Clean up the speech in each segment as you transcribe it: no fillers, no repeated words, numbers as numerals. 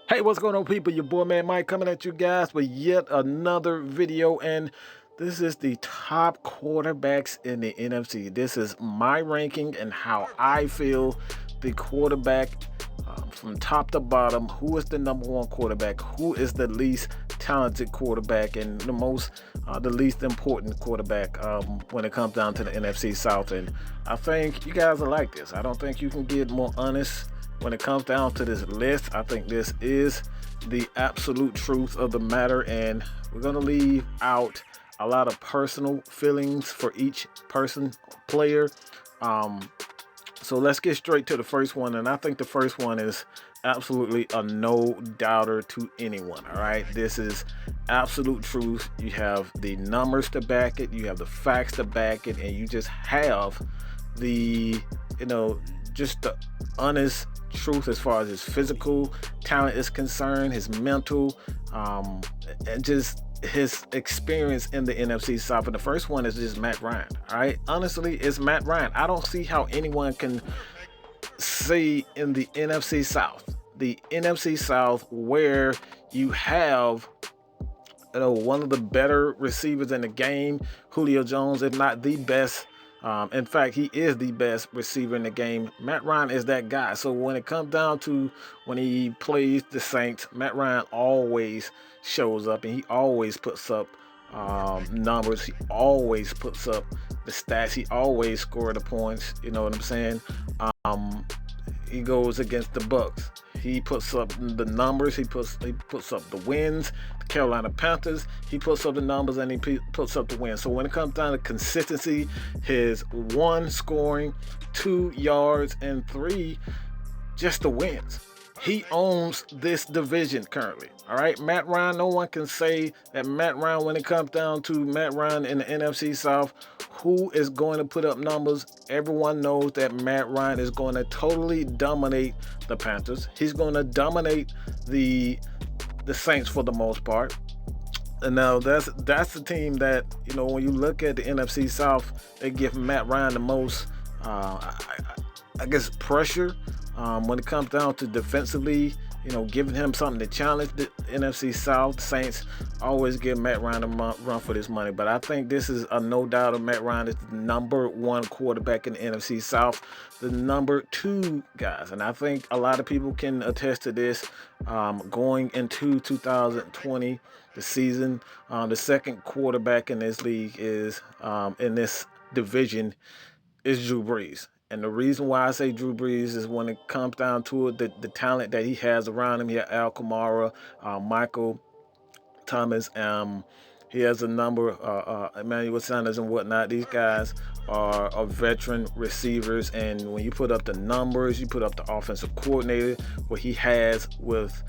Hey, what's going on, people? Your boy, man, Mike, coming at you guys with yet another video, and this is the top quarterbacks in the NFC. This is my ranking and how I feel the quarterback from top to bottom. Who is the number one quarterback? Who is the least talented quarterback and the least important quarterback when it comes down to the NFC South? And I think you guys will like this. I don't think you can get more honest when it comes down to this list. I think this is the absolute truth of the matter, and we're going to leave out a lot of personal feelings for each player. So let's get straight to the first one, and I think the first one is absolutely a no-doubter to anyone. All right, this is absolute truth. You have the numbers to back it, you have the facts to back it, and you just have the just the honest truth as far as his physical talent is concerned, his mental, and just his experience in the NFC South. And the first one is just Matt Ryan. All right, honestly, it's Matt Ryan. I don't see how anyone can say in the NFC South, where you have one of the better receivers in the game, Julio Jones, if not the best. In fact, he is the best receiver in the game. Matt Ryan is that guy. So when it comes down to when he plays the Saints, Matt Ryan always shows up, and he always puts up numbers. He always puts up the stats. He always scores the points. You know what I'm saying? He goes against the Bucks. He puts up the numbers. He puts up the wins. The Carolina Panthers. He puts up the numbers, and he puts up the wins. So when it comes down to consistency, his 1 scoring, 2 yards, and 3 just the wins. He owns this division currently. All right, Matt Ryan. No one can say that Matt Ryan, when it comes down to Matt Ryan in the NFC South, who is going to put up numbers. Everyone knows that Matt Ryan is going to totally dominate the Panthers. He's going to dominate the Saints for the most part. And now that's the team that, when you look at the NFC South, they give Matt Ryan the most, I guess, pressure. When it comes down to defensively, giving him something to challenge the NFC South. Saints always give Matt Ryan a run for this money. But I think this is a no doubt of Matt Ryan is the number one quarterback in the NFC South, the number 2 guys. And I think a lot of people can attest to this going into 2020, the season. The second quarterback in this league is, in this division, is Drew Brees. And the reason why I say Drew Brees is when it comes down to it, the talent that he has around him. He has Al Kamara, Michael Thomas. He has a number, Emmanuel Sanders and whatnot. These guys are veteran receivers. And when you put up the numbers, you put up the offensive coordinator, what he has with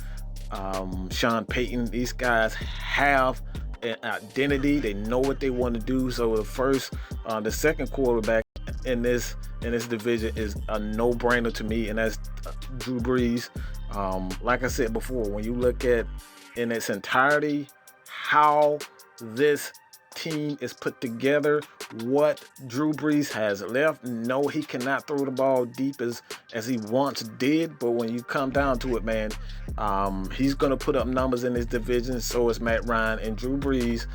Sean Payton. These guys have an identity. They know what they want to do. So the second quarterback in this division is a no-brainer to me, and that's Drew Brees. Like I said before, when you look at in its entirety how this team is put together, what Drew Brees has left, no, he cannot throw the ball deep as he once did, but when you come down to it, man, he's going to put up numbers in this division. So is Matt Ryan. And Drew Brees,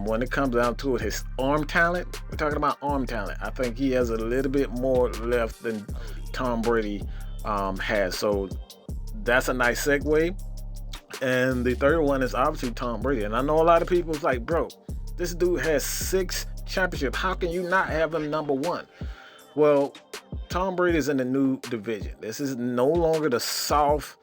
when it comes down to it, his arm talent, we're talking about arm talent, I think he has a little bit more left than Tom Brady has. So that's a nice segue. And the third one is obviously Tom Brady. And I know a lot of people is like, bro, this dude has 6 championships. How can you not have him number 1? Well, Tom Brady is in the new division. This is no longer the soft,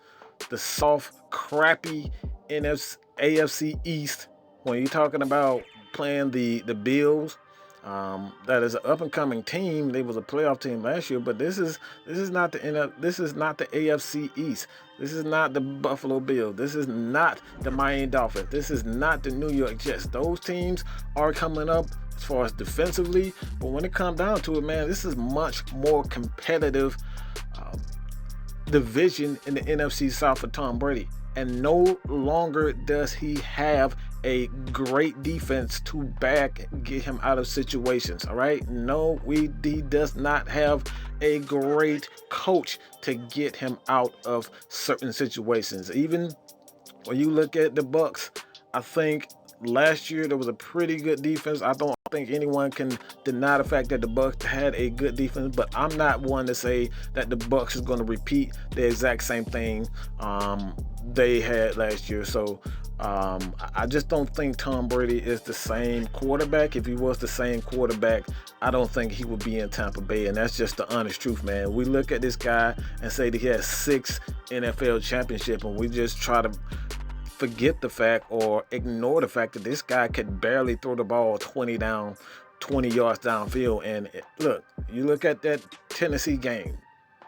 crappy AFC East. When you're talking about playing the Bills, that is an up and coming team. They was a playoff team last year, but this is not the AFC East. This is not the Buffalo Bills. This is not the Miami Dolphins. This is not the New York Jets. Those teams are coming up as far as defensively, but when it comes down to it, man, this is much more competitive division in the NFC South for Tom Brady. And no longer does he have a great defense to get him out of situations. All right, no, he does not have a great coach to get him out of certain situations. Even when you look at the Bucks, I think last year there was a pretty good defense. I don't think anyone can deny the fact that the Bucks had a good defense, but I'm not one to say that the Bucks is going to repeat the exact same thing they had last year. So I just don't think Tom Brady is the same quarterback. If he was the same quarterback, I don't think he would be in Tampa Bay, and that's just the honest truth, man. We look at this guy and say that he has 6 NFL championships, and we just try to forget the fact or ignore the fact that this guy could barely throw the ball 20 yards downfield. And look, you look at that Tennessee game,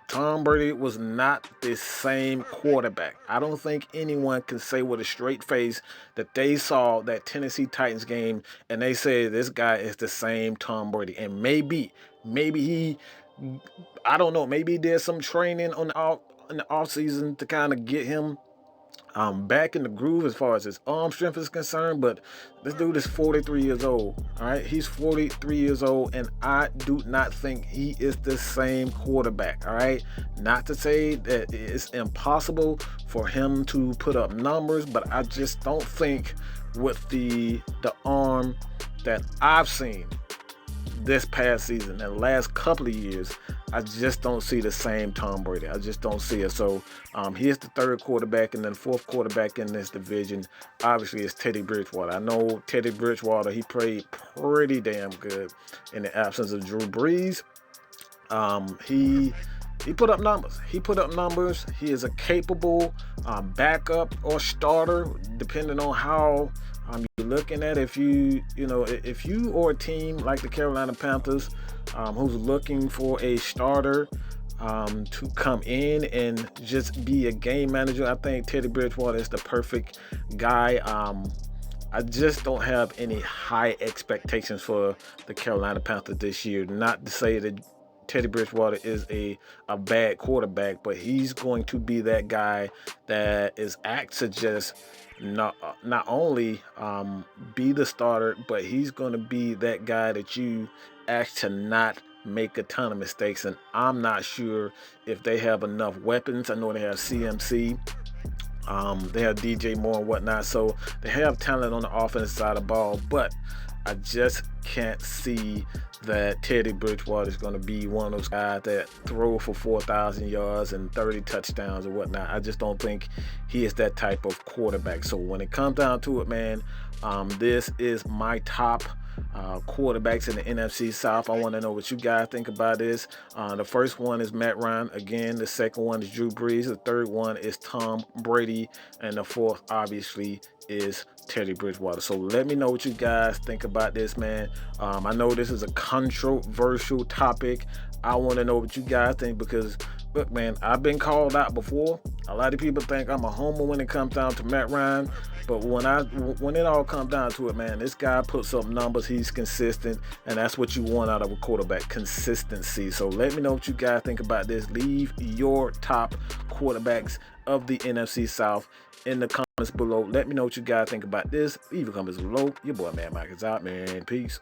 Tom Brady was not the same quarterback. I don't think anyone can say with a straight face that they saw that Tennessee Titans game and they say this guy is the same Tom Brady. And maybe he, I don't know, maybe he did some training in the off season to kind of get him back in the groove as far as his arm strength is concerned. But this dude is 43 years old. All right, he's 43 years old, and I do not think he is the same quarterback. All right, not to say that it's impossible for him to put up numbers, but I just don't think with the arm that I've seen this past season and the last couple of years, I just don't see the same Tom Brady. I just don't see it. So he is the 3rd quarterback, and then 4th quarterback in this division obviously is Teddy Bridgewater. I know Teddy Bridgewater, he played pretty damn good in the absence of Drew Brees. He put up numbers. He is a capable backup or starter, depending on how you're looking at it. If you or a team like the Carolina Panthers, who's looking for a starter to come in and just be a game manager, I think Teddy Bridgewater is the perfect guy. I just don't have any high expectations for the Carolina Panthers this year. Not to say that Teddy Bridgewater is a bad quarterback, but he's going to be that guy that is apt to just not only be the starter, but he's going to be that guy that you ask to not make a ton of mistakes. And I'm not sure if they have enough weapons. I know they have CMC. They have DJ Moore and whatnot, so they have talent on the offensive side of the ball, but I just can't see that Teddy Bridgewater is going to be one of those guys that throw for 4,000 yards and 30 touchdowns or whatnot. I just don't think he is that type of quarterback. So when it comes down to it, man, this is my top quarterbacks in the NFC South. I want to know what you guys think about this. The first one is Matt Ryan. Again, the second one is Drew Brees. The third one is Tom Brady. And the fourth, obviously, is Teddy Bridgewater. So let me know what you guys think about this, man. I know this is a controversial topic. I want to know what you guys think because, look, man, I've been called out before. A lot of people think I'm a homer when it comes down to Matt Ryan. But when it all comes down to it, man, this guy puts up numbers. He's consistent, and that's what you want out of a quarterback, consistency. So let me know what you guys think about this. Leave your top quarterbacks of the NFC South in the comments below. Let me know what you guys think about this. Leave your comments below. Your boy, Man Mike, is out, man. Peace.